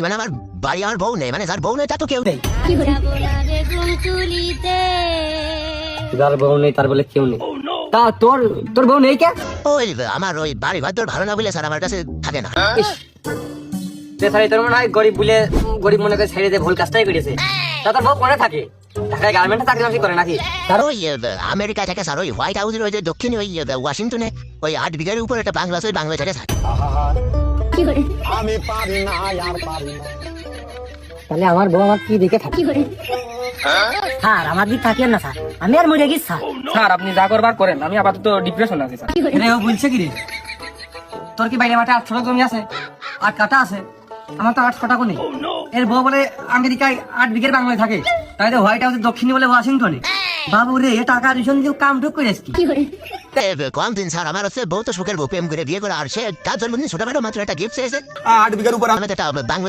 মানে আমার বাড়ি আমার বউ নেই, মানে যার বউ নেই তা তো কেউ নেই। যার বউ নেই তার বলে কেউ নেই। তা তোর তোর বউ নেই কে? ওই আমার ওই বাড়ি ঘর ভালো না বলে স্যার আমার কাছে থাকে না। তোর মনে হয় গরিব বলে গরিব মনে করে ছেড়ে দিয়ে ভুল কাজটাই করেছে। তা তোর বউ কোনে থাকে? ঢাকায় গার্মেন্টে চাকরি বাকরি করে নাকি? তার ওই আমেরিকায় থাকে স্যার, ওই হোয়াইট হাউসের ওই যে দক্ষিণে ওই ওয়াশিংটনে ওই 8 বিঘার উপর একটা বাংলা আছে, ওই বাংলা থেকে থাকে। তাহলে আমার বউ আমার কি দেখে থাকে? স্যার আমার দিক থাকিয়েন না স্যার, আমি আর মরে গেছি স্যার। স্যার আপনি যা করবার করেন, আমি আপাতত ডিপ্রেশন আছি স্যার। রে ও বলছে কি রে, তোর কি বাইরে মাঠে 8 জমি আছে, 8 কাটা আছে, আমার তো 8 কাটা নেই। এর বউ বলে আমেরিকায় 8 বিঘের বাংলায় থাকে, তাই তো হোয়াইট হাউসের দক্ষিণে বলে ওয়াশিংটনে। বাবু রে এ টাকা রিসন দিয়ে কাম ঢুক করে আসছি। কম দিন স্যার, আমার হচ্ছে বউ তো সুখের বউ, প্রেম করে বিয়ে করে, আর সে তার জন্মদিন ছোটবেলা মাত্র একটা গিফট চেয়েছে। 8 বিঘার উপর আমি তো একটা বাংলা